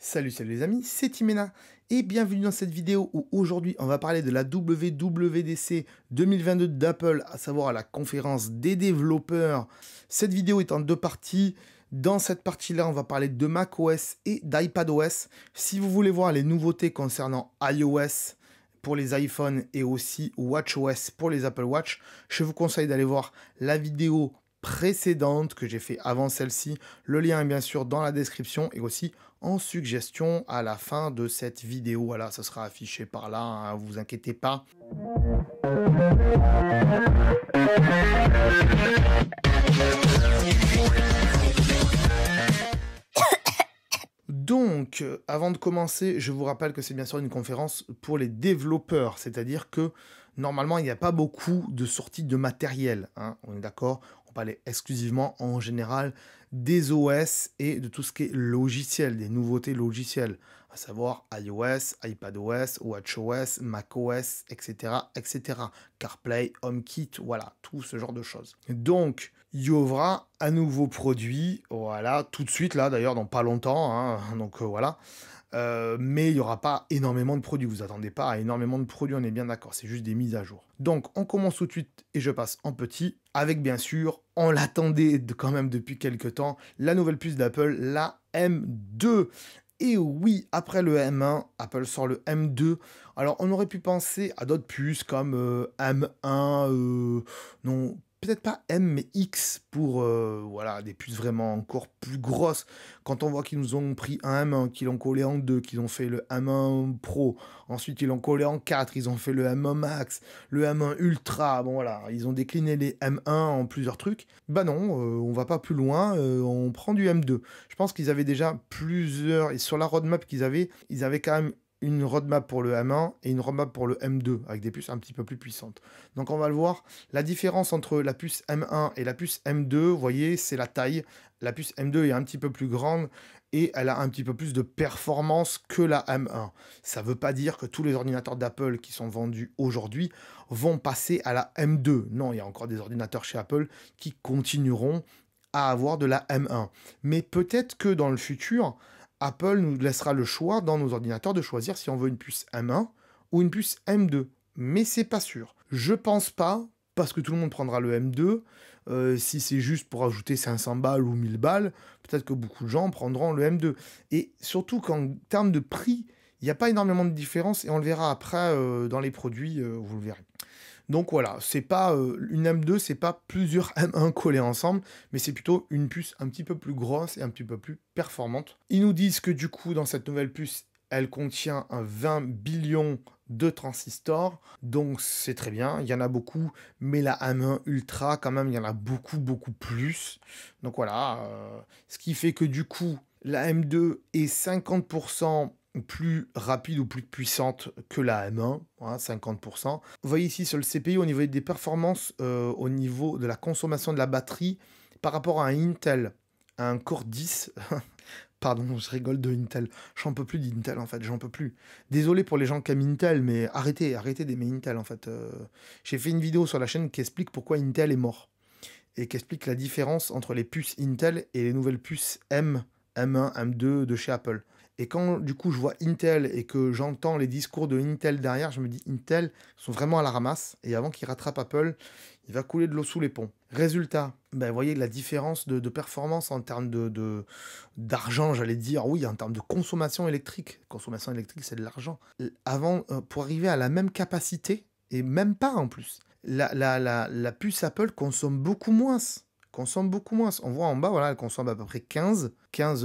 Salut les amis, c'est Timena et bienvenue dans cette vidéo où aujourd'hui on va parler de la WWDC 2022 d'Apple, à savoir la conférence des développeurs. Cette vidéo est en deux parties. Dans cette partie-là, on va parler de macOS et d'iPadOS. Si vous voulez voir les nouveautés concernant iOS pour les iPhones et aussi WatchOS pour les Apple Watch, je vous conseille d'aller voir la vidéo précédente que j'ai fait avant celle-ci. Le lien est bien sûr dans la description et aussi en suggestion à la fin de cette vidéo. Voilà, ça sera affiché par là, hein, vous inquiétez pas. Donc, avant de commencer, je vous rappelle que c'est bien sûr une conférence pour les développeurs, c'est-à-dire que normalement, il n'y a pas beaucoup de sorties de matériel, hein, on est d'accord? On parlait exclusivement en général des OS et de tout ce qui est logiciel, des nouveautés logicielles, à savoir iOS, iPadOS, WatchOS, macOS, etc., etc. CarPlay, HomeKit, voilà, tout ce genre de choses. Donc, il y aura un nouveau produit, voilà, tout de suite, là, d'ailleurs, dans pas longtemps, hein, donc voilà. Mais il n'y aura pas énormément de produits, vous attendez pas à énormément de produits, on est bien d'accord, c'est juste des mises à jour. Donc, on commence tout de suite, et je passe en petit, avec bien sûr, on l'attendait quand même depuis quelques temps, la nouvelle puce d'Apple, la M2. Et oui, après le M1, Apple sort le M2. Alors, on aurait pu penser à d'autres puces comme M1, non, peut-être pas M, mais X pour voilà, des puces vraiment encore plus grosses. Quand on voit qu'ils nous ont pris un M1, qu'ils l'ont collé en 2, qu'ils ont fait le M1 Pro, ensuite ils l'ont collé en 4, ils ont fait le M1 Max, le M1 Ultra, bon voilà, ils ont décliné les M1 en plusieurs trucs. Bah non, on va pas plus loin, on prend du M2. Je pense qu'ils avaient déjà plusieurs, et sur la roadmap qu'ils avaient, ils avaient quand même une roadmap pour le M1 et une roadmap pour le M2, avec des puces un petit peu plus puissantes. Donc on va le voir, la différence entre la puce M1 et la puce M2, vous voyez, c'est la taille. La puce M2 est un petit peu plus grande et elle a un petit peu plus de performance que la M1. Ça ne veut pas dire que tous les ordinateurs d'Apple qui sont vendus aujourd'hui vont passer à la M2. Non, il y a encore des ordinateurs chez Apple qui continueront à avoir de la M1. Mais peut-être que dans le futur, Apple nous laissera le choix dans nos ordinateurs de choisir si on veut une puce M1 ou une puce M2. Mais c'est pas sûr. Je pense pas, parce que tout le monde prendra le M2. Si c'est juste pour ajouter 500 balles ou 1000 balles, peut-être que beaucoup de gens prendront le M2. Et surtout qu'en termes de prix, il n'y a pas énormément de différence et on le verra après dans les produits, vous le verrez. Donc voilà, c'est pas une M2, c'est pas plusieurs M1 collés ensemble, mais c'est plutôt une puce un petit peu plus grosse et un petit peu plus performante. Ils nous disent que du coup, dans cette nouvelle puce, elle contient un 20 billions de transistors, donc c'est très bien, il y en a beaucoup, mais la M1 Ultra, quand même, il y en a beaucoup plus. Donc voilà, ce qui fait que du coup, la M2 est 50% plus rapide ou plus puissante que la M1, hein, 50%. Vous voyez ici sur le CPU, au niveau des performances, au niveau de la consommation de la batterie, par rapport à un Intel, un Core 10, pardon, je rigole de Intel, j'en peux plus d'Intel en fait, j'en peux plus. Désolé pour les gens qui aiment Intel, mais arrêtez d'aimer Intel en fait. J'ai fait une vidéo sur la chaîne qui explique pourquoi Intel est mort, et qui explique la différence entre les puces Intel et les nouvelles puces M1, M2 de chez Apple. Et quand du coup je vois Intel et que j'entends les discours de Intel derrière, je me dis Intel sont vraiment à la ramasse et avant qu'ils rattrapent Apple, il va couler de l'eau sous les ponts. Résultat, ben, vous voyez la différence de performance en termes d'argent, j'allais dire, oui, en termes de consommation électrique. Consommation électrique, c'est de l'argent. Avant, pour arriver à la même capacité, et même pas en plus, la puce Apple consomme beaucoup moins. On voit en bas, voilà, elle consomme à peu près 15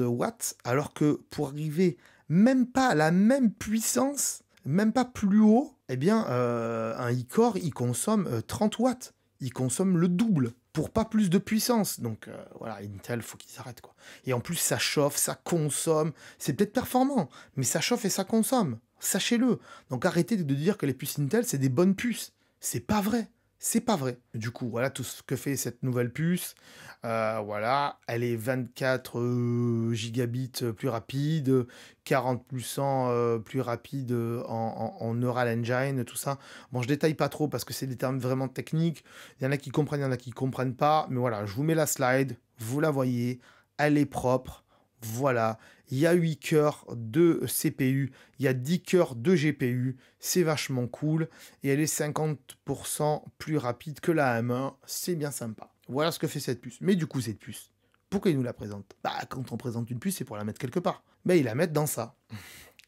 watts, alors que pour arriver même pas à la même puissance, même pas plus haut, eh bien, un iCore, il consomme 30 watts. Il consomme le double pour pas plus de puissance. Donc voilà, Intel, faut qu'ils arrêtent quoi. Et en plus, ça chauffe, ça consomme. C'est peut-être performant, mais ça chauffe et ça consomme. Sachez-le. Donc arrêtez de dire que les puces Intel, c'est des bonnes puces. C'est pas vrai. C'est pas vrai. Du coup, voilà tout ce que fait cette nouvelle puce. Voilà, elle est 24 gigabits plus rapide, 40% plus rapide en Neural Engine, tout ça. Bon, je détaille pas trop parce que c'est des termes vraiment techniques. Il y en a qui comprennent, il y en a qui comprennent pas. Mais voilà, je vous mets la slide, vous la voyez, elle est propre. Voilà, il y a 8 cœurs de CPU, il y a 10 cœurs de GPU, c'est vachement cool, et elle est 50% plus rapide que la M1, c'est bien sympa. Voilà ce que fait cette puce. Mais du coup, cette puce, pourquoi ils nous la présentent? Bah, quand on présente une puce, c'est pour la mettre quelque part. Bah, ils la mettent dans ça.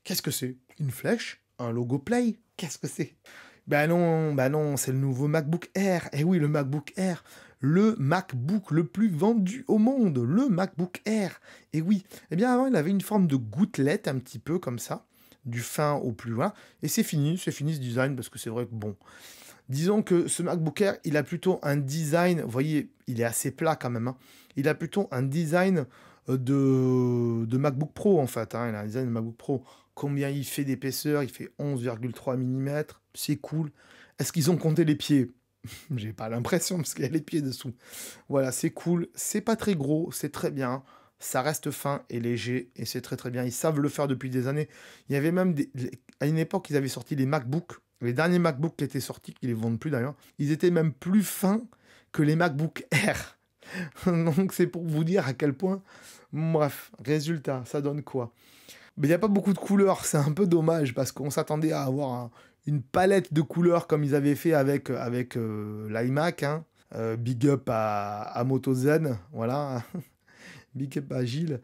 Qu'est-ce que c'est? Une flèche? Un logo Play? Qu'est-ce que c'est? Bah non, c'est le nouveau MacBook Air. Eh oui, le MacBook Air. Le MacBook le plus vendu au monde. Le MacBook Air. Et oui, eh bien avant, il avait une forme de gouttelette un petit peu comme ça. Du fin au plus loin. Et c'est fini ce design parce que c'est vrai que bon. Disons que ce MacBook Air, il a plutôt un design, vous voyez, il est assez plat quand même, hein. Il a plutôt un design de MacBook Pro en fait, hein. Il a un design de MacBook Pro. Combien il fait d'épaisseur? Il fait 11,3 mm. C'est cool. Est-ce qu'ils ont compté les pieds? J'ai pas l'impression parce qu'il y a les pieds dessous. Voilà, c'est cool. C'est pas très gros, c'est très bien. Ça reste fin et léger et c'est très très bien. Ils savent le faire depuis des années. Il y avait même à une époque, ils avaient sorti les MacBooks. Les derniers MacBooks qui étaient sortis, qui les vendent plus d'ailleurs, ils étaient même plus fins que les MacBook Air. Donc c'est pour vous dire à quel point. Bref, résultat, ça donne quoi? Mais il n'y a pas beaucoup de couleurs, c'est un peu dommage parce qu'on s'attendait à avoir une palette de couleurs comme ils avaient fait avec l'iMac, hein. Big up à Moto Zen, voilà. Big up à Gilles.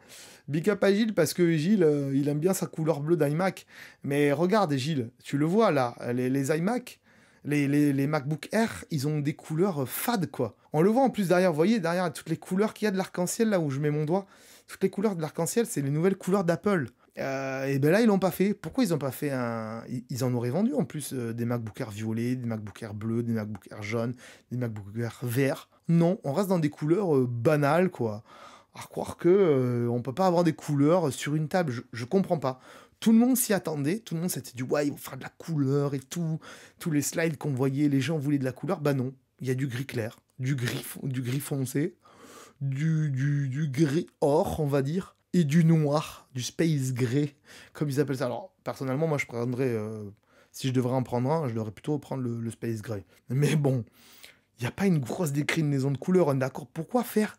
Big up à Gilles parce que Gilles, il aime bien sa couleur bleue d'iMac. Mais regarde Gilles, tu le vois là, les iMac, les MacBook Air, ils ont des couleurs fades quoi. On le voit en plus derrière, vous voyez, derrière toutes les couleurs qu'il y a de l'arc-en-ciel là où je mets mon doigt, toutes les couleurs de l'arc-en-ciel, c'est les nouvelles couleurs d'Apple. Et ben là, ils l'ont pas fait. Pourquoi ils ont pas fait un... Ils en auraient vendu en plus des MacBook Air violets, des MacBook Air bleus, des MacBook Air jaunes, des MacBook Air verts. Non, on reste dans des couleurs banales, quoi. À croire que on peut pas avoir des couleurs sur une table, je comprends pas. Tout le monde s'y attendait, tout le monde s'était dit ouais, ils vont faire de la couleur et tout. Tous les slides qu'on voyait, les gens voulaient de la couleur. Bah non, il y a du gris clair, du gris foncé, du gris or, on va dire, et du noir, du space gray, comme ils appellent ça. Alors, personnellement, moi, je prendrais, si je devrais en prendre un, je devrais plutôt prendre le space gray. Mais bon, il n'y a pas une grosse déclinaison de couleurs, on est d'accord. Pourquoi faire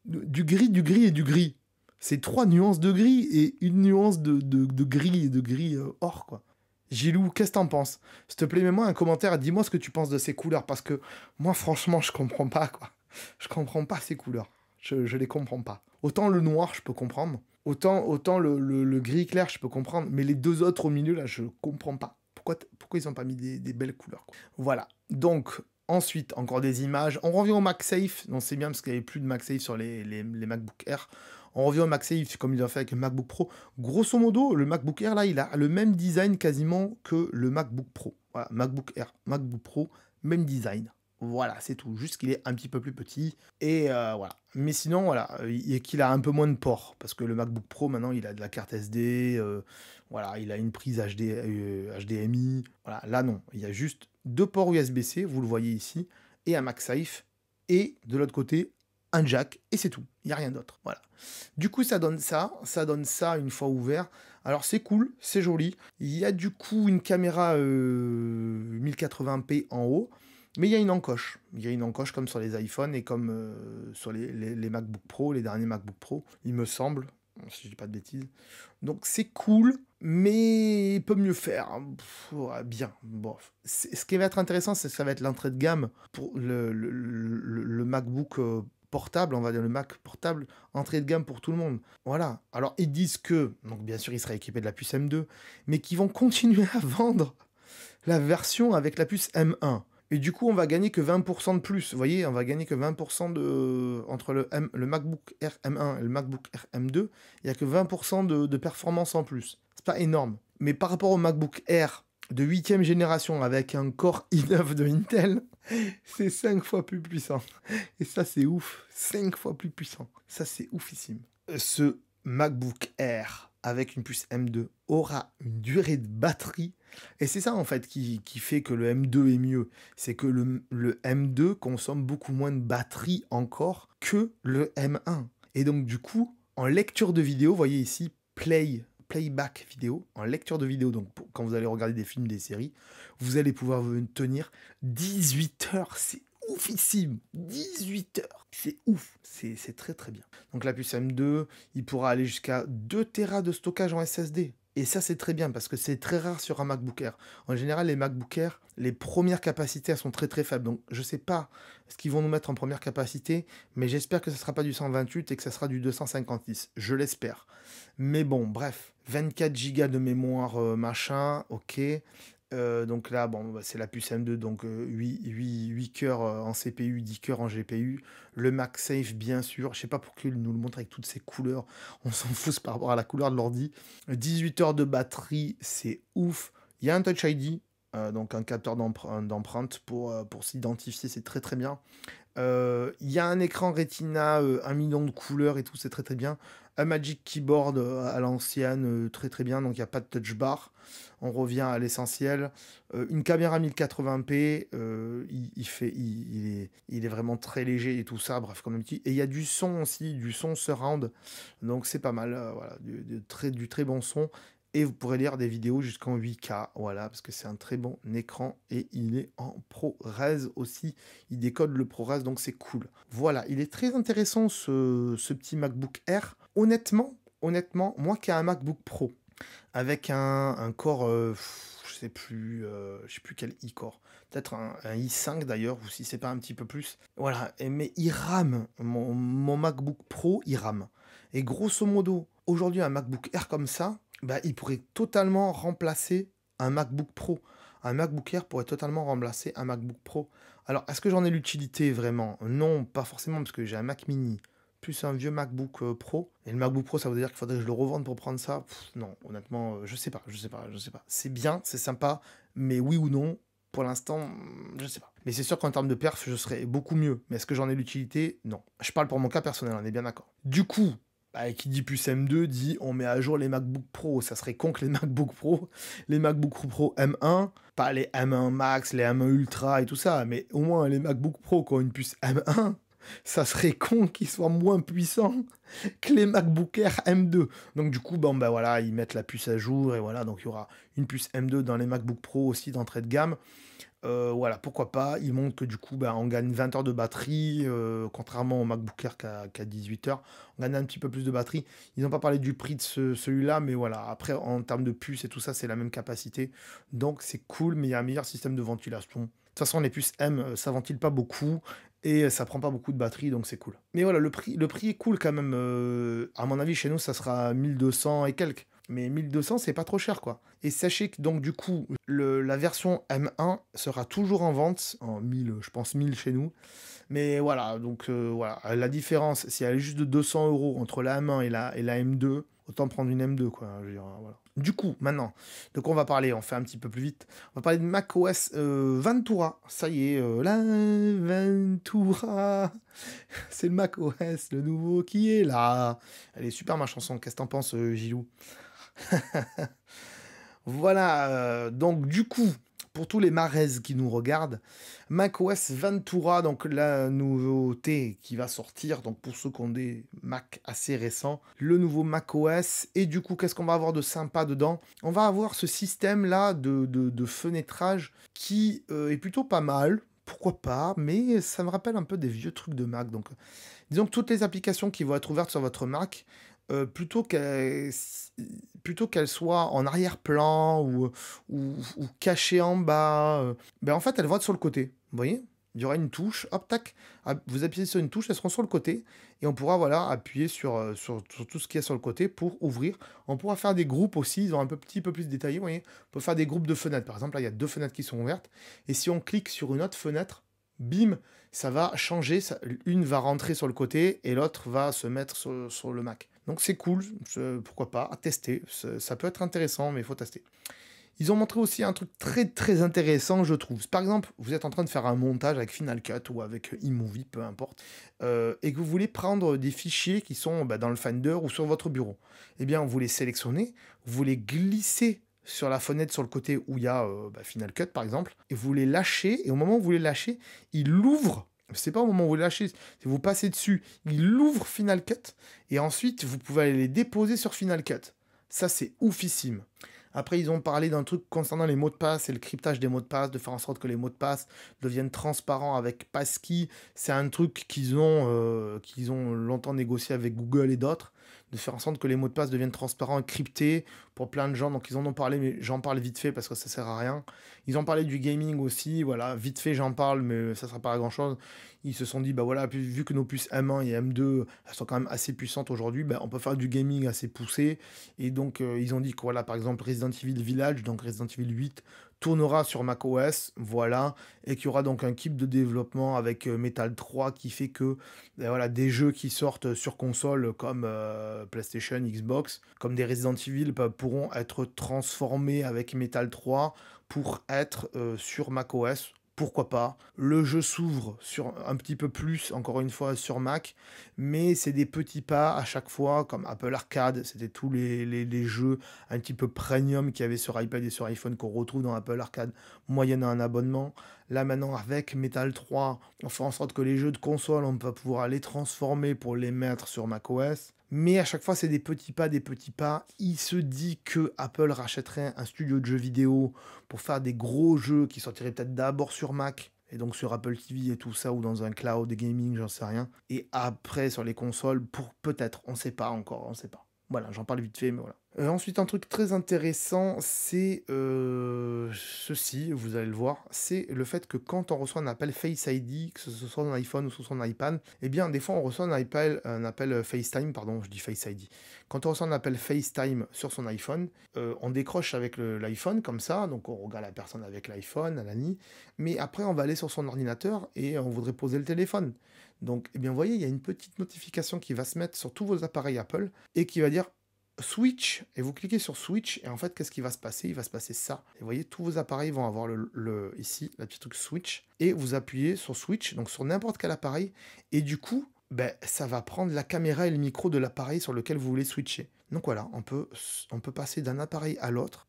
du gris et du gris? C'est 3 nuances de gris et une nuance de gris et de gris or, quoi. Gilou, qu'est-ce que t'en penses? S'il te plaît, mets-moi un commentaire et dis-moi ce que tu penses de ces couleurs, parce que moi, franchement, je comprends pas, quoi. Je comprends pas ces couleurs. Je les comprends pas. Autant le noir, je peux comprendre. Autant le gris clair, je peux comprendre. Mais les deux autres au milieu, là, je comprends pas. Pourquoi ils ont pas mis des belles couleurs, quoi. Voilà. Donc, ensuite, encore des images. On revient au MagSafe. Non, c'est bien parce qu'il n'y avait plus de MagSafe sur les MacBook Air. On revient au MagSafe comme il a fait avec le MacBook Pro. Grosso modo, le MacBook Air, là, il a le même design quasiment que le MacBook Pro. Voilà, MacBook Air, MacBook Pro, même design. Voilà, c'est tout. Juste qu'il est un petit peu plus petit. Et voilà. Mais sinon, voilà, qu'il a un peu moins de ports. Parce que le MacBook Pro, maintenant, il a de la carte SD. Voilà, il a une prise HDMI. Voilà, là, non. Il y a juste 2 ports USB-C, vous le voyez ici, et un MagSafe. Et de l'autre côté, un jack. Et c'est tout. Il n'y a rien d'autre. Voilà. Du coup, ça donne ça. Ça donne ça une fois ouvert. Alors, c'est cool, c'est joli. Il y a du coup une caméra 1080p en haut. Mais il y a une encoche. Il y a une encoche comme sur les iPhones et comme sur les MacBook Pro, les derniers MacBook Pro, il me semble, si je dis pas de bêtises. Donc c'est cool, mais il peut mieux faire, hein. Ouais, bien. Bon. Ce qui va être intéressant, ça va être l'entrée de gamme pour le MacBook portable, on va dire le Mac portable, entrée de gamme pour tout le monde. Voilà. Alors ils disent que, donc bien sûr il sera équipé de la puce M2, mais qu'ils vont continuer à vendre la version avec la puce M1. Et du coup, on va gagner que 20% de plus. Vous voyez, on va gagner que 20% entre le MacBook Air M1 et le MacBook Air M2. Il n'y a que 20% de performance en plus. C'est pas énorme. Mais par rapport au MacBook Air de 8e génération avec un Core i9 de Intel, c'est 5 fois plus puissant. Et ça, c'est ouf. 5 fois plus puissant. Ça, c'est oufissime. Ce MacBook Air avec une puce M2 aura une durée de batterie. Et c'est ça en fait qui fait que le M2 est mieux. C'est que le M2 consomme beaucoup moins de batterie encore que le M1. Et donc du coup, en lecture de vidéo, vous voyez ici, playback vidéo, en lecture de vidéo, donc quand vous allez regarder des films, des séries, vous allez pouvoir tenir 18 heures. C'est oufissime. 18 heures. C'est ouf. C'est très très bien. Donc la puce M2, il pourra aller jusqu'à 2 Tera de stockage en SSD. Et ça, c'est très bien parce que c'est très rare sur un MacBook Air. En général, les MacBook Air, les premières capacités, elles sont très très faibles. Donc, je ne sais pas ce qu'ils vont nous mettre en première capacité, mais j'espère que ce ne sera pas du 128 et que ce sera du 256. Je l'espère. Mais bon, bref. 24 Go de mémoire, machin, ok. Donc là, bon, bah, c'est la puce M2, donc 8 cœurs en CPU, 10 cœurs en GPU. Le MagSafe, bien sûr. Je sais pas pourquoi il nous le montre avec toutes ces couleurs. On s'en fout c'est par rapport à la couleur de l'ordi. 18 heures de batterie, c'est ouf. Il y a un Touch ID, donc un capteur d'empreinte pour s'identifier, c'est très très bien. Il y a un écran Retina, 1 million de couleurs et tout, c'est très très bien. Un Magic Keyboard à l'ancienne, très très bien, donc il n'y a pas de touch bar. On revient à l'essentiel. Une caméra 1080p, il est vraiment très léger et tout ça, bref, comme un petit. Et il y a du son aussi, du son surround, donc c'est pas mal, voilà, du très bon son. Et vous pourrez lire des vidéos jusqu'en 8K, voilà, parce que c'est un très bon écran et il est en ProRes aussi. Il décode le ProRes, donc c'est cool. Voilà, il est très intéressant ce petit MacBook Air. Honnêtement, moi qui ai un MacBook Pro avec un Core, je sais plus quel i-Core. Peut-être un i5 d'ailleurs, ou si c'est pas un petit peu plus. Voilà, mais il rame. Mon MacBook Pro, il rame. Et grosso modo, aujourd'hui, un MacBook Air comme ça, bah, il pourrait totalement remplacer un MacBook Pro. Un MacBook Air pourrait totalement remplacer un MacBook Pro. Alors, est-ce que j'en ai l'utilité vraiment? Non, pas forcément, parce que j'ai un Mac mini, plus un vieux MacBook Pro. Et le MacBook Pro, ça veut dire qu'il faudrait que je le revende pour prendre ça? Non, honnêtement, je sais pas. C'est bien, c'est sympa, mais oui ou non, pour l'instant, je sais pas. Mais c'est sûr qu'en termes de perf, je serais beaucoup mieux. Mais est-ce que j'en ai l'utilité? Non. Je parle pour mon cas personnel, on est bien d'accord. Du coup, bah, qui dit puce M2 dit on met à jour les MacBook Pro. Ça serait con que les MacBook Pro, les MacBook Pro M1, pas les M1 Max, les M1 Ultra et tout ça, mais au moins les MacBook Pro qui ont une puce M1, ça serait con qu'ils soient moins puissants que les MacBook Air M2. Donc du coup, bon, bah voilà, ils mettent la puce à jour et voilà, donc il y aura une puce M2 dans les MacBook Pro aussi d'entrée de gamme. Voilà, pourquoi pas. Ils montrent que du coup, bah, on gagne 20 heures de batterie, contrairement au MacBook Air qui a 18 heures. On gagne un petit peu plus de batterie. Ils n'ont pas parlé du prix de celui-là, mais voilà. Après, en termes de puce et tout ça, c'est la même capacité. Donc c'est cool, mais il y a un meilleur système de ventilation. De toute façon, les puces M, ça ventile pas beaucoup et ça prend pas beaucoup de batterie, donc c'est cool. Mais voilà, le prix est cool quand même. À mon avis, chez nous, ça sera 1200 et quelques. Mais 1200, c'est pas trop cher, quoi. Et sachez que donc, du coup, la version M1 sera toujours en vente, en 1000, je pense 1000 chez nous. Mais voilà, donc voilà. La différence, si elle est juste de 200 € entre la M1 et la M2, autant prendre une M2, quoi. Je veux dire, voilà. Du coup, maintenant, de quoi on va parler? On fait un petit peu plus vite. On va parler de macOS Ventura. Ça y est, la Ventura. C'est le macOS, le nouveau qui est là. Elle est super, ma chanson. Qu'est-ce que t'en penses, Gilou? Voilà, donc du coup, pour tous les maraises qui nous regardent, macOS Ventura, donc la nouveauté qui va sortir, donc pour ceux qui ont des Mac assez récents, le nouveau macOS, et du coup, qu'est-ce qu'on va avoir de sympa dedans? On va avoir ce système-là de fenêtrage qui est plutôt pas mal, pourquoi pas, mais ça me rappelle un peu des vieux trucs de Mac, donc disons que toutes les applications qui vont être ouvertes sur votre Mac, plutôt qu'elles soient en arrière-plan ou cachées en bas, ben en fait, elles vont être sur le côté. Vous voyez? Il y aura une touche, hop, tac. Vous appuyez sur une touche, elles seront sur le côté. Et on pourra voilà, appuyer sur tout ce qui est sur le côté pour ouvrir. On pourra faire des groupes aussi, ils ont un petit peu plus détaillé. Vous voyez? On peut faire des groupes de fenêtres. Par exemple, là, il y a 2 fenêtres qui sont ouvertes. Et si on clique sur une autre fenêtre, bim, ça va changer. Une va rentrer sur le côté et l'autre va se mettre sur le Mac. Donc c'est cool, pourquoi pas, à tester. Ça peut être intéressant, mais il faut tester. Ils ont montré aussi un truc très très intéressant, je trouve. Par exemple, vous êtes en train de faire un montage avec Final Cut ou avec iMovie, peu importe, et que vous voulez prendre des fichiers qui sont dans le Finder ou sur votre bureau. Eh bien, vous les sélectionnez, vous les glissez sur la fenêtre sur le côté où il y a Final Cut, par exemple, et vous les lâchez, et au moment où vous les lâchez, il ouvre. C'est pas au moment où vous lâchez, si vous passez dessus, il ouvre Final Cut, et ensuite, vous pouvez aller les déposer sur Final Cut. Ça, c'est oufissime. Après, ils ont parlé d'un truc concernant les mots de passe et le cryptage des mots de passe, de faire en sorte que les mots de passe deviennent transparents avec Passkey. C'est un truc qu'ils ont longtemps négocié avec Google et d'autres, de faire en sorte que les mots de passe deviennent transparents et cryptés pour plein de gens. Donc ils en ont parlé, mais j'en parle vite fait parce que ça sert à rien. Ils ont parlé du gaming aussi, voilà, vite fait j'en parle, mais ça sera pas à grand chose. Ils se sont dit, bah voilà, vu que nos puces M1 et M2, elles sont quand même assez puissantes aujourd'hui, bah, on peut faire du gaming assez poussé. Et donc, ils ont dit que, voilà, par exemple, Resident Evil Village, donc Resident Evil 8, tournera sur macOS, voilà, et qu'il y aura donc un kit de développement avec Metal 3 qui fait que, ben voilà, des jeux qui sortent sur console comme PlayStation, Xbox, comme des Resident Evil, bah, pourront être transformés avec Metal 3 pour être sur macOS. Pourquoi pas? Le jeu s'ouvre sur un petit peu plus, encore une fois, sur Mac, mais c'est des petits pas à chaque fois, comme Apple Arcade, c'était tous les jeux un petit peu premium qu'il y avait sur iPad et sur iPhone qu'on retrouve dans Apple Arcade, moyennant un abonnement. Là maintenant, avec Metal 3, on fait en sorte que les jeux de console, on va pouvoir les transformer pour les mettre sur macOS. Mais à chaque fois, c'est des petits pas, des petits pas. Il se dit que Apple rachèterait un studio de jeux vidéo pour faire des gros jeux qui sortiraient peut-être d'abord sur Mac, et donc sur Apple TV et tout ça, ou dans un cloud gaming, j'en sais rien. Et après sur les consoles, pour peut-être, on sait pas encore, on sait pas. Voilà, j'en parle vite fait, mais voilà. Ensuite, un truc très intéressant, c'est ceci, vous allez le voir, c'est le fait que quand on reçoit un appel Face ID, que ce soit sur son iPhone ou sur son iPad, eh bien, des fois, on reçoit un appel FaceTime, pardon, je dis Face ID. Quand on reçoit un appel FaceTime sur son iPhone, on décroche avec l'iPhone, comme ça, donc on regarde la personne avec l'iPhone, Alani, mais après, on va aller sur son ordinateur et on voudrait poser le téléphone. Donc, eh bien, vous voyez, il y a une petite notification qui va se mettre sur tous vos appareils Apple et qui va dire Switch, et vous cliquez sur Switch, et en fait, qu'est-ce qui va se passer? Il va se passer ça. Et vous voyez, tous vos appareils vont avoir ici, la petite truc Switch, et vous appuyez sur Switch, donc sur n'importe quel appareil, et du coup, ben, ça va prendre la caméra et le micro de l'appareil sur lequel vous voulez switcher. Donc voilà, on peut passer d'un appareil à l'autre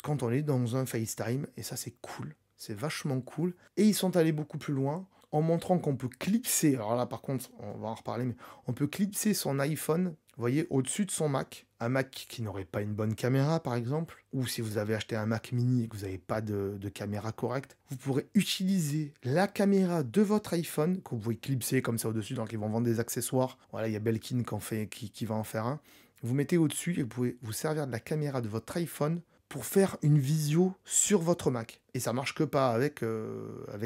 quand on est dans un FaceTime, et ça, c'est cool. C'est vachement cool. Et ils sont allés beaucoup plus loin en montrant qu'on peut clipser. Alors là, par contre, on va en reparler, mais on peut clipser son iPhone, vous voyez, au-dessus de son Mac. Un Mac qui n'aurait pas une bonne caméra, par exemple. Ou si vous avez acheté un Mac mini et que vous n'avez pas de caméra correcte, vous pourrez utiliser la caméra de votre iPhone, que vous pouvez clipser comme ça au-dessus. Donc, ils vont vendre des accessoires. Voilà, il y a Belkin qui va en faire un. Vous mettez au-dessus et vous pouvez vous servir de la caméra de votre iPhone pour faire une visio sur votre Mac. Et ça marche que pas avec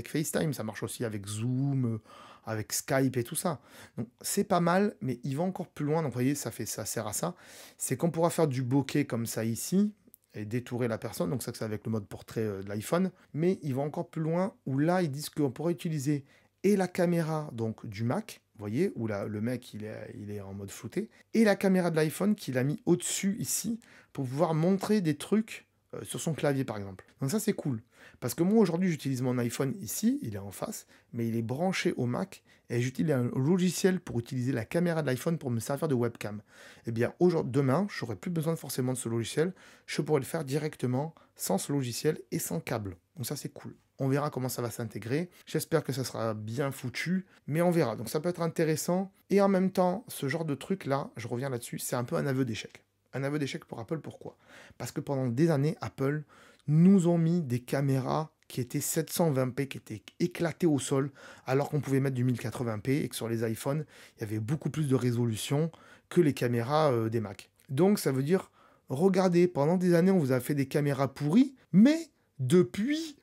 FaceTime, ça marche aussi avec Zoom, avec Skype et tout ça. Donc c'est pas mal, mais il va encore plus loin. Donc vous voyez, ça sert à ça. C'est qu'on pourra faire du bokeh comme ça ici et détourer la personne. Donc ça, c'est avec le mode portrait de l'iPhone. Mais il va encore plus loin où là, ils disent qu'on pourrait utiliser et la caméra donc du Mac, vous voyez, où là, le mec il est en mode flouté, et la caméra de l'iPhone qu'il a mis au-dessus ici pour pouvoir montrer des trucs sur son clavier par exemple. Donc ça c'est cool. Parce que moi aujourd'hui j'utilise mon iPhone ici, il est en face, mais il est branché au Mac et j'utilise un logiciel pour utiliser la caméra de l'iPhone pour me servir de webcam. Eh bien demain, je n'aurai plus besoin forcément de ce logiciel, je pourrai le faire directement sans ce logiciel et sans câble. Donc ça c'est cool. On verra comment ça va s'intégrer. J'espère que ça sera bien foutu, mais on verra. Donc ça peut être intéressant. Et en même temps, ce genre de truc-là, je reviens là-dessus, c'est un peu un aveu d'échec. Un aveu d'échec pour Apple, pourquoi? Parce que pendant des années, Apple nous ont mis des caméras qui étaient 720p, qui étaient éclatées au sol, alors qu'on pouvait mettre du 1080p et que sur les iPhones, il y avait beaucoup plus de résolution que les caméras des Mac. Donc ça veut dire, regardez, pendant des années, on vous a fait des caméras pourries, mais depuis,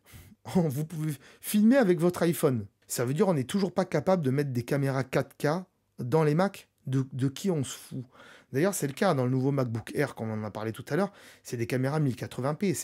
vous pouvez filmer avec votre iPhone. Ça veut dire qu'on n'est toujours pas capable de mettre des caméras 4K dans les Mac. De qui on se fout? D'ailleurs, c'est le cas dans le nouveau MacBook Air, comme on en a parlé tout à l'heure. C'est des caméras 1080p,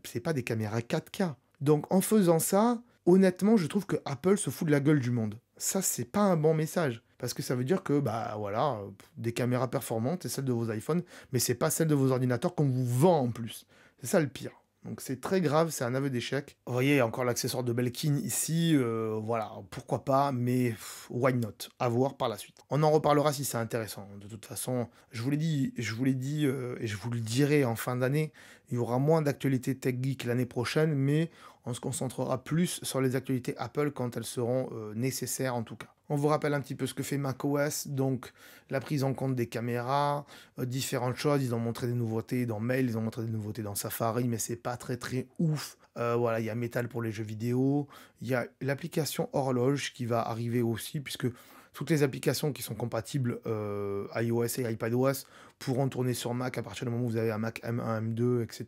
c'est pas des caméras 4K. Donc en faisant ça, honnêtement, je trouve que Apple se fout de la gueule du monde. Ça, c'est pas un bon message. Parce que ça veut dire que, bah voilà, des caméras performantes, c'est celles de vos iPhones, mais c'est pas celles de vos ordinateurs qu'on vous vend en plus. C'est ça le pire. Donc c'est très grave, c'est un aveu d'échec. Vous voyez, encore l'accessoire de Belkin ici, voilà, pourquoi pas, mais why not? À voir par la suite. On en reparlera si c'est intéressant. De toute façon, je vous l'ai dit, et je vous le dirai en fin d'année, il y aura moins d'actualités Tech Geek l'année prochaine, mais On se concentrera plus sur les actualités Apple quand elles seront nécessaires en tout cas. On vous rappelle un petit peu ce que fait macOS, donc la prise en compte des caméras, différentes choses. Ils ont montré des nouveautés dans Mail, ils ont montré des nouveautés dans Safari, mais c'est pas très très ouf. Voilà, il y a Metal pour les jeux vidéo, il y a l'application Horloge qui va arriver aussi, puisque toutes les applications qui sont compatibles iOS et iPadOS pourront tourner sur Mac à partir du moment où vous avez un Mac M1, M2, etc.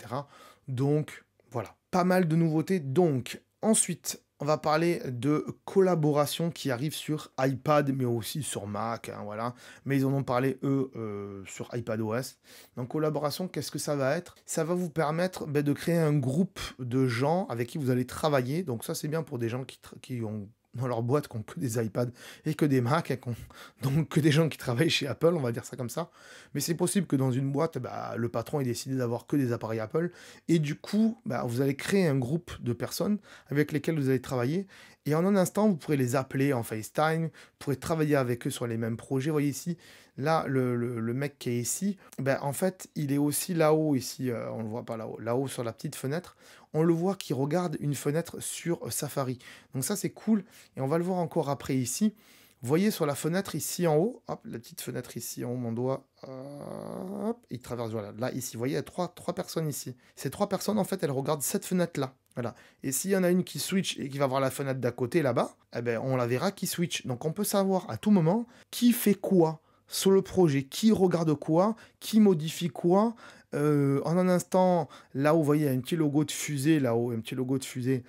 Donc voilà, pas mal de nouveautés. Donc ensuite, on va parler de collaboration qui arrive sur iPad, mais aussi sur Mac, hein, voilà. Mais ils en ont parlé, eux, sur iPadOS. Donc, collaboration, qu'est-ce que ça va être? Ça va vous permettre de créer un groupe de gens avec qui vous allez travailler. Donc, ça, c'est bien pour des gens qui ont dans leur boîte, qui ont que des iPads et que des Macs, et donc que des gens qui travaillent chez Apple, on va dire ça comme ça. Mais c'est possible que dans une boîte, le patron ait décidé d'avoir que des appareils Apple. Et du coup, vous allez créer un groupe de personnes avec lesquelles vous allez travailler. Et en un instant, vous pourrez les appeler en FaceTime, vous pourrez travailler avec eux sur les mêmes projets. Vous voyez ici, là, le mec qui est ici, en fait, il est aussi là-haut, ici, on ne le voit pas là-haut, là-haut sur la petite fenêtre, on le voit qui regarde une fenêtre sur Safari. Donc ça, c'est cool. Et on va le voir encore après ici. Vous voyez sur la fenêtre ici en haut, hop, la petite fenêtre ici en haut, mon doigt, hop, il traverse, voilà, là, ici, vous voyez, il y a trois personnes ici. Ces trois personnes, en fait, elles regardent cette fenêtre-là, voilà. Et s'il y en a une qui switch et qui va voir la fenêtre d'à côté, là-bas, on la verra qui switch. Donc, on peut savoir à tout moment qui fait quoi sur le projet, qui regarde quoi, qui modifie quoi. En un instant, là où vous voyez, il y a un petit logo de fusée, là-haut, un petit logo de fusée,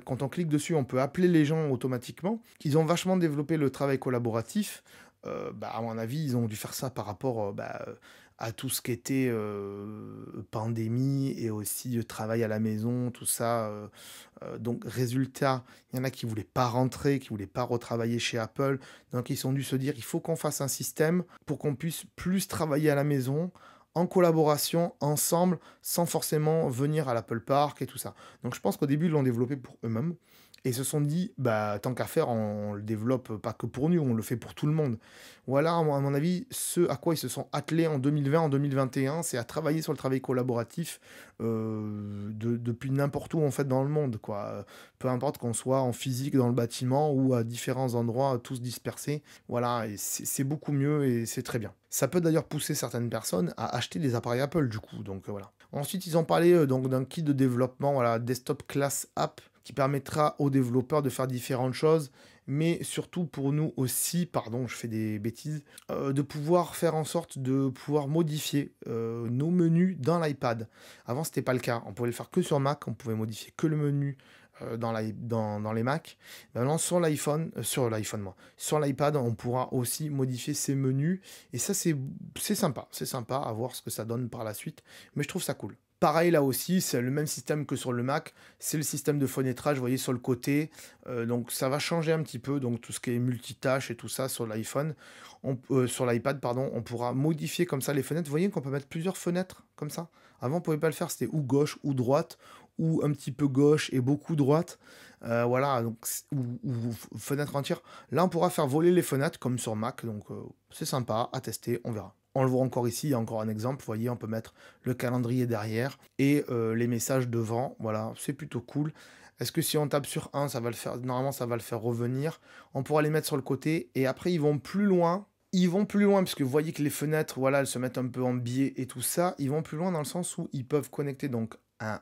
quand on clique dessus, on peut appeler les gens automatiquement. Ils ont vachement développé le travail collaboratif. À mon avis, ils ont dû faire ça par rapport à tout ce qui était pandémie et aussi travail à la maison, tout ça. Donc, résultat, il y en a qui ne voulaient pas rentrer, qui ne voulaient pas retravailler chez Apple. Donc, ils ont dû se dire, il faut qu'on fasse un système pour qu'on puisse plus travailler à la maison, en collaboration, ensemble, sans forcément venir à l'Apple Park et tout ça. Donc, je pense qu'au début, ils l'ont développé pour eux-mêmes. Et ils se sont dit, tant qu'à faire, on le développe pas que pour nous, on le fait pour tout le monde. Voilà, à mon avis, ce à quoi ils se sont attelés en 2020, en 2021, c'est à travailler sur le travail collaboratif depuis n'importe où, en fait, dans le monde, quoi. Peu importe qu'on soit en physique dans le bâtiment ou à différents endroits, tous dispersés. Voilà, et c'est beaucoup mieux et c'est très bien. Ça peut d'ailleurs pousser certaines personnes à acheter des appareils Apple, du coup, donc voilà. Ensuite, ils ont parlé donc d'un kit de développement, voilà, Desktop Class App, qui permettra aux développeurs de faire différentes choses, mais surtout pour nous aussi, pardon, je fais des bêtises, de pouvoir faire en sorte de pouvoir modifier nos menus dans l'iPad. Avant, c'était pas le cas. On pouvait le faire que sur Mac, on pouvait modifier que le menu dans les Mac. Maintenant, sur l'iPhone, sur l'iPad, on pourra aussi modifier ces menus. Et ça, c'est sympa. C'est sympa à voir ce que ça donne par la suite. Mais je trouve ça cool. Pareil là aussi, c'est le même système que sur le Mac, c'est le système de fenêtrage, vous voyez sur le côté, donc ça va changer un petit peu, donc tout ce qui est multitâche et tout ça sur l'iPhone, sur l'iPad pardon, on pourra modifier comme ça les fenêtres, vous voyez qu'on peut mettre plusieurs fenêtres comme ça. Avant on pouvait pas le faire, c'était ou gauche ou droite, ou un petit peu gauche et beaucoup droite, voilà, donc, ou fenêtre entière. Là on pourra faire voler les fenêtres comme sur Mac, donc c'est sympa à tester, on verra. On le voit encore ici, il y a encore un exemple, vous voyez, on peut mettre le calendrier derrière et les messages devant, voilà, c'est plutôt cool. Est-ce que si on tape sur un, ça va le faire, normalement ça va le faire revenir. On pourra les mettre sur le côté et après ils vont plus loin parce que vous voyez que les fenêtres, voilà, elles se mettent un peu en biais et tout ça. Ils vont plus loin dans le sens où ils peuvent connecter donc un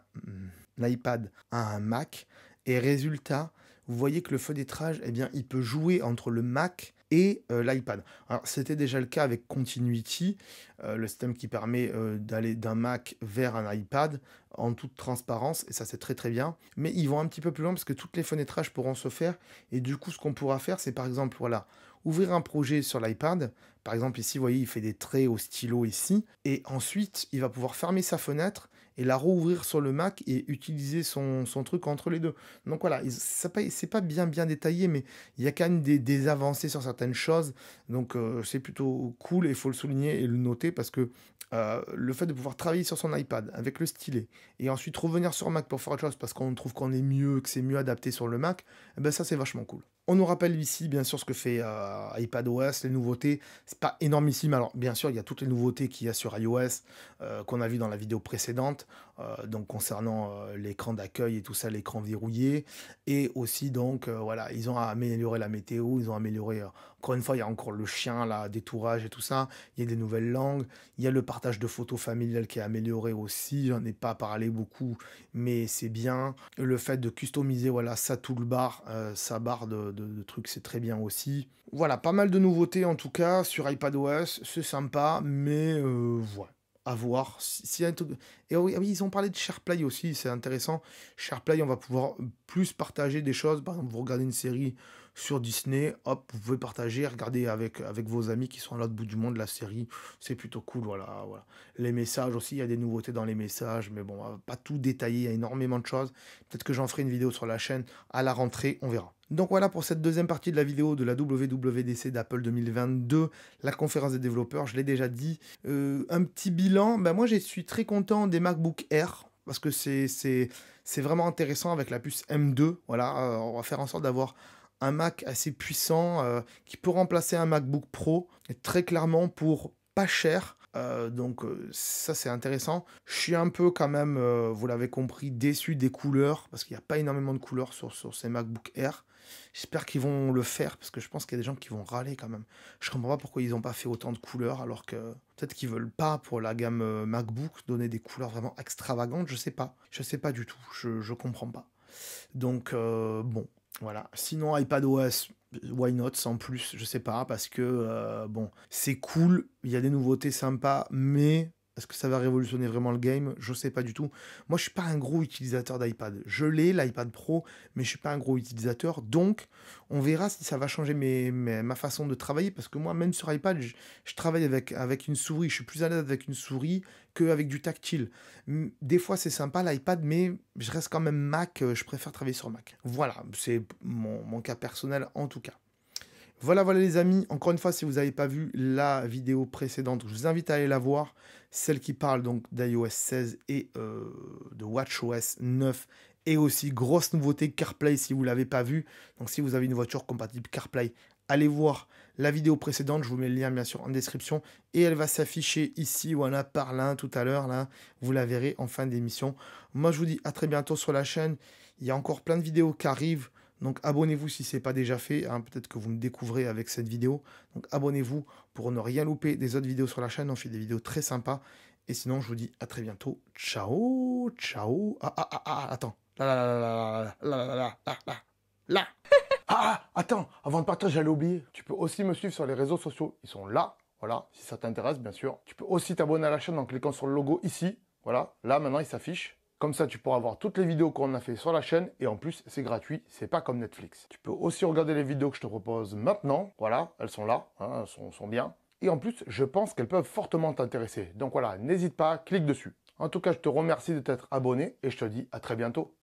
iPad à un Mac et résultat, vous voyez que le fenêtrage, eh bien, il peut jouer entre le Mac et l'iPad. Alors, c'était déjà le cas avec Continuity, le système qui permet d'aller d'un Mac vers un iPad en toute transparence, et ça c'est très très bien. Mais ils vont un petit peu plus loin parce que toutes les fenêtrages pourront se faire, et du coup ce qu'on pourra faire, c'est par exemple, voilà, ouvrir un projet sur l'iPad. Par exemple ici, vous voyez, il fait des traits au stylo ici, et ensuite il va pouvoir fermer sa fenêtre et la rouvrir sur le Mac et utiliser son truc entre les deux. Donc voilà, c'est pas bien détaillé, mais il y a quand même des avancées sur certaines choses. Donc c'est plutôt cool et il faut le souligner et le noter parce que le fait de pouvoir travailler sur son iPad avec le stylet et ensuite revenir sur Mac pour faire autre chose parce qu'on trouve qu'on est mieux, que c'est mieux adapté sur le Mac, eh ben ça c'est vachement cool. On nous rappelle ici, bien sûr, ce que fait iPadOS, les nouveautés. C'est pas énormissime. Alors, bien sûr, il y a toutes les nouveautés qu'il y a sur iOS qu'on a vu dans la vidéo précédente. Donc, concernant l'écran d'accueil et tout ça, l'écran verrouillé. Et aussi, donc, voilà, ils ont amélioré la météo. Ils ont amélioré, encore une fois, il y a encore le chien, là, détourage et tout ça. Il y a des nouvelles langues. Il y a le partage de photos familiales qui est amélioré aussi. J'en ai pas parlé beaucoup, mais c'est bien. Le fait de customiser, voilà, sa toolbar, sa barre de trucs, c'est très bien aussi. Voilà, pas mal de nouveautés en tout cas sur iPadOS, c'est sympa, mais voilà, à voir. Si un truc... Et oui, ah oui, ils ont parlé de SharePlay aussi, c'est intéressant. SharePlay, on va pouvoir plus partager des choses. Par exemple, vous regardez une série sur Disney, hop, vous pouvez partager, regarder avec vos amis qui sont à l'autre bout du monde la série. C'est plutôt cool, voilà, voilà. Les messages aussi, il y a des nouveautés dans les messages, mais bon, on va pas tout détailler, il y a énormément de choses. Peut-être que j'en ferai une vidéo sur la chaîne à la rentrée, on verra. Donc voilà pour cette deuxième partie de la vidéo de la WWDC d'Apple 2022, la conférence des développeurs, je l'ai déjà dit. Un petit bilan, ben moi je suis très content des MacBook Air, parce que c'est vraiment intéressant avec la puce M2, voilà, on va faire en sorte d'avoir un Mac assez puissant qui peut remplacer un MacBook Pro, et très clairement pour pas cher. Donc ça c'est intéressant. Je suis un peu quand même, vous l'avez compris, déçu des couleurs, parce qu'il n'y a pas énormément de couleurs sur ces MacBook Air. J'espère qu'ils vont le faire, parce que je pense qu'il y a des gens qui vont râler quand même. Je comprends pas pourquoi ils n'ont pas fait autant de couleurs, alors que peut-être qu'ils veulent pas, pour la gamme MacBook, donner des couleurs vraiment extravagantes, je sais pas. Je sais pas du tout, je comprends pas. Donc bon, voilà. Sinon iPadOS, why not, sans plus, je sais pas, parce que bon, c'est cool, il y a des nouveautés sympas, mais est-ce que ça va révolutionner vraiment le game? Je sais pas du tout. Moi, je suis pas un gros utilisateur d'iPad. Je l'ai, l'iPad Pro, mais je suis pas un gros utilisateur, donc on verra si ça va changer ma façon de travailler, parce que moi, même sur iPad, je travaille avec une souris, je suis plus à l'aise avec une souris qu'avec du tactile. Des fois, c'est sympa l'iPad, mais je reste quand même Mac, je préfère travailler sur Mac. Voilà, c'est mon cas personnel en tout cas. Voilà, voilà les amis, encore une fois, si vous n'avez pas vu la vidéo précédente, je vous invite à aller la voir, celle qui parle donc d'iOS 16 et de WatchOS 9, et aussi grosse nouveauté CarPlay si vous ne l'avez pas vu. Donc si vous avez une voiture compatible CarPlay, allez voir la vidéo précédente, je vous mets le lien bien sûr en description, et elle va s'afficher ici, voilà, par là, tout à l'heure, là, vous la verrez en fin d'émission. Moi je vous dis à très bientôt sur la chaîne, il y a encore plein de vidéos qui arrivent, donc abonnez-vous si ce n'est pas déjà fait, hein. Peut-être que vous me découvrez avec cette vidéo. Donc abonnez-vous pour ne rien louper des autres vidéos sur la chaîne. On fait des vidéos très sympas. Et sinon, je vous dis à très bientôt. Ciao, ciao. Attends. Là. Attends, avant de partir, j'allais oublier. Tu peux aussi me suivre sur les réseaux sociaux. Ils sont là, voilà, si ça t'intéresse, bien sûr. Tu peux aussi t'abonner à la chaîne en cliquant sur le logo ici. Voilà, là, maintenant, il s'affiche. Comme ça, tu pourras voir toutes les vidéos qu'on a fait sur la chaîne et en plus, c'est gratuit, c'est pas comme Netflix. Tu peux aussi regarder les vidéos que je te propose maintenant. Voilà, elles sont là, hein, elles sont bien. Et en plus, je pense qu'elles peuvent fortement t'intéresser. Donc voilà, n'hésite pas, clique dessus. En tout cas, je te remercie de t'être abonné et je te dis à très bientôt.